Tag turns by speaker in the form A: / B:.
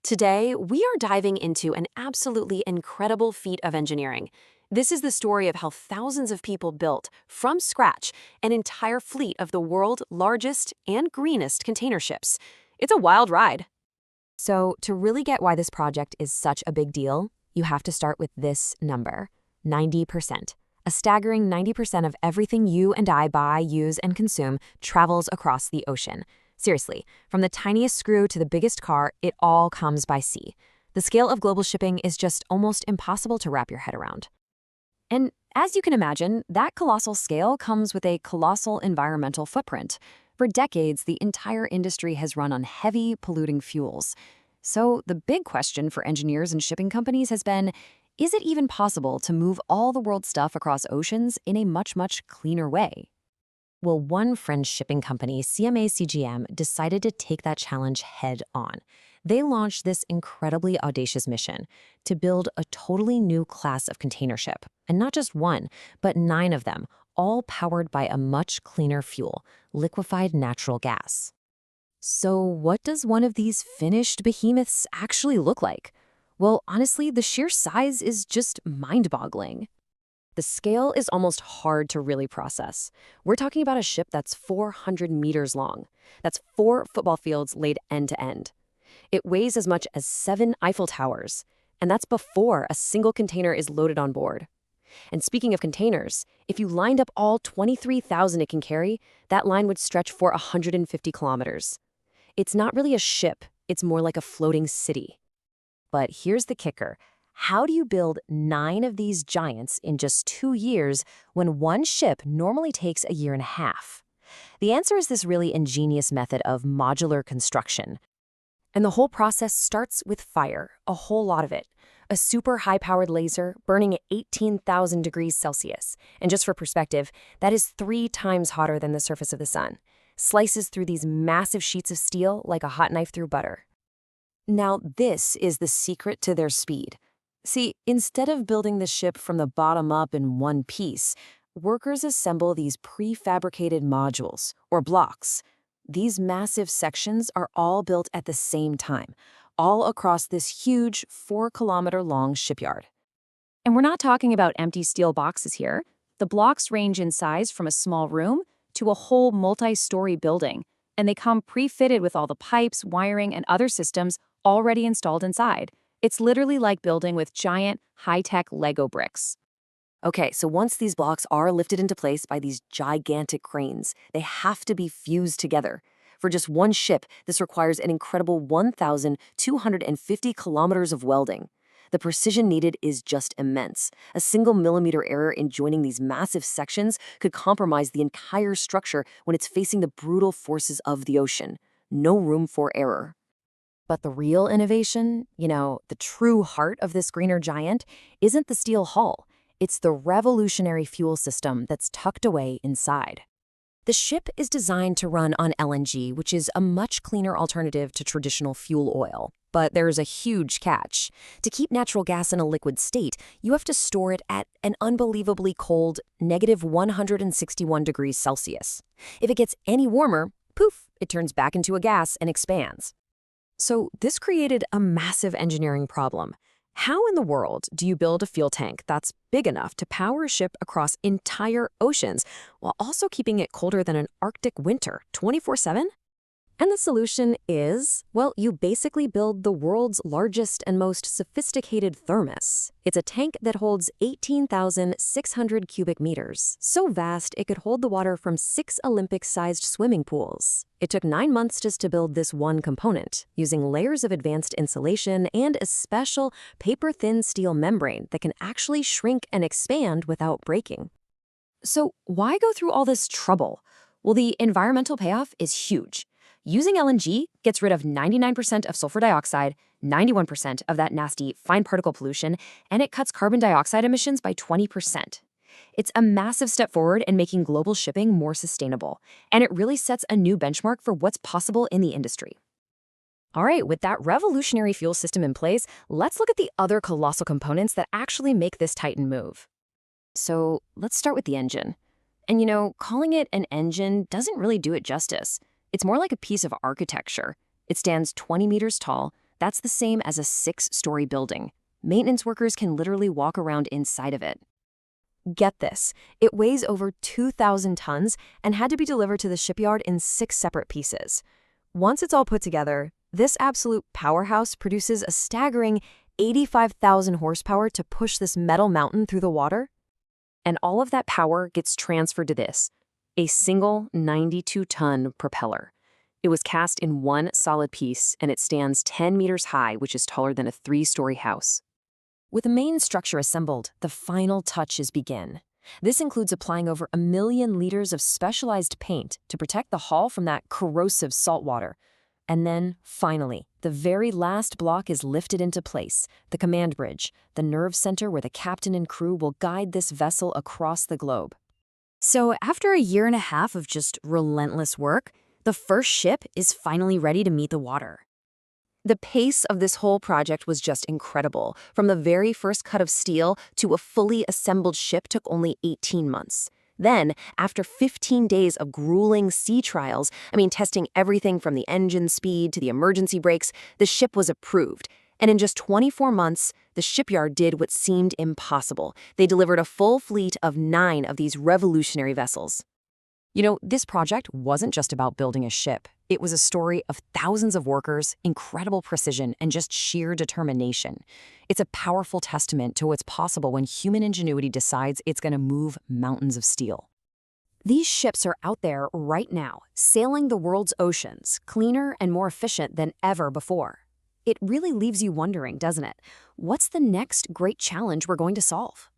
A: Today, we are diving into an absolutely incredible feat of engineering. This is the story of how thousands of people built, from scratch, an entire fleet of the world's largest and greenest container ships. It's a wild ride. So, to really get why this project is such a big deal, you have to start with this number: 90%. A staggering 90% of everything you and I buy, use, and consume travels across the ocean. Seriously, from the tiniest screw to the biggest car, it all comes by sea. The scale of global shipping is just almost impossible to wrap your head around. And as you can imagine, that colossal scale comes with a colossal environmental footprint. For decades, the entire industry has run on heavy, polluting fuels. So the big question for engineers and shipping companies has been, is it even possible to move all the world's stuff across oceans in a much, much cleaner way? Well, one French shipping company, CMA-CGM, decided to take that challenge head on. They launched this incredibly audacious mission to build a totally new class of container ship. And not just one, but 9 of them, all powered by a much cleaner fuel, liquefied natural gas. So what does one of these finished behemoths actually look like? Well, honestly, the sheer size is just mind-boggling. The scale is almost hard to really process. We're talking about a ship that's 400 meters long. That's 4 football fields laid end to end. It weighs as much as 7 Eiffel Towers, and that's before a single container is loaded on board. And speaking of containers, if you lined up all 23,000 it can carry, that line would stretch for 150 kilometers. It's not really a ship, it's more like a floating city. But here's the kicker. How do you build 9 of these giants in just 2 years when one ship normally takes a year and a half? The answer is this really ingenious method of modular construction. And the whole process starts with fire, a whole lot of it. A super high-powered laser burning at 18,000 degrees Celsius. And just for perspective, that is 3 times hotter than the surface of the sun. Slices through these massive sheets of steel like a hot knife through butter. Now, this is the secret to their speed. See, instead of building the ship from the bottom up in one piece, workers assemble these prefabricated modules, or blocks. These massive sections are all built at the same time, all across this huge 4-kilometer-long shipyard. And we're not talking about empty steel boxes here. The blocks range in size from a small room to a whole multi-story building, and they come pre-fitted with all the pipes, wiring, and other systems already installed inside. It's literally like building with giant, high-tech Lego bricks. Okay, so once these blocks are lifted into place by these gigantic cranes, they have to be fused together. For just one ship, this requires an incredible 1,250 kilometers of welding. The precision needed is just immense. A single millimeter error in joining these massive sections could compromise the entire structure when it's facing the brutal forces of the ocean. No room for error. But the real innovation, the true heart of this greener giant, isn't the steel hull. It's the revolutionary fuel system that's tucked away inside. The ship is designed to run on LNG, which is a much cleaner alternative to traditional fuel oil. But there's a huge catch. To keep natural gas in a liquid state, you have to store it at an unbelievably cold -161 degrees Celsius. If it gets any warmer, poof, it turns back into a gas and expands. So this created a massive engineering problem. How in the world do you build a fuel tank that's big enough to power a ship across entire oceans while also keeping it colder than an Arctic winter 24/7? And the solution is, well, you basically build the world's largest and most sophisticated thermos. It's a tank that holds 18,600 cubic meters, so vast it could hold the water from 6 Olympic-sized swimming pools. It took 9 months just to build this one component, using layers of advanced insulation and a special paper-thin steel membrane that can actually shrink and expand without breaking. So why go through all this trouble? Well, the environmental payoff is huge. Using LNG gets rid of 99% of sulfur dioxide, 91% of that nasty fine particle pollution, and it cuts carbon dioxide emissions by 20%. It's a massive step forward in making global shipping more sustainable, and it really sets a new benchmark for what's possible in the industry. All right, with that revolutionary fuel system in place, let's look at the other colossal components that actually make this Titan move. So let's start with the engine. And calling it an engine doesn't really do it justice. It's more like a piece of architecture. It stands 20 meters tall. That's the same as a 6-story building. Maintenance workers can literally walk around inside of it. Get this, it weighs over 2,000 tons and had to be delivered to the shipyard in 6 separate pieces. Once it's all put together, this absolute powerhouse produces a staggering 85,000 horsepower to push this metal mountain through the water. And all of that power gets transferred to this, a single 92-ton propeller. It was cast in one solid piece, and it stands 10 meters high, which is taller than a 3-story house. With the main structure assembled, the final touches begin. This includes applying over 1 million liters of specialized paint to protect the hull from that corrosive salt water. And then, finally, the very last block is lifted into place, the command bridge, the nerve center where the captain and crew will guide this vessel across the globe. So after a year and a half of just relentless work, the first ship is finally ready to meet the water. The pace of this whole project was just incredible. From the very first cut of steel to a fully assembled ship took only 18 months. Then, after 15 days of grueling sea trials, testing everything from the engine speed to the emergency brakes, the ship was approved. And in just 24 months, the shipyard did what seemed impossible. They delivered a full fleet of 9 of these revolutionary vessels. This project wasn't just about building a ship. It was a story of thousands of workers, incredible precision, and just sheer determination. It's a powerful testament to what's possible when human ingenuity decides it's going to move mountains of steel. These ships are out there right now, sailing the world's oceans, cleaner and more efficient than ever before. It really leaves you wondering, doesn't it? What's the next great challenge we're going to solve?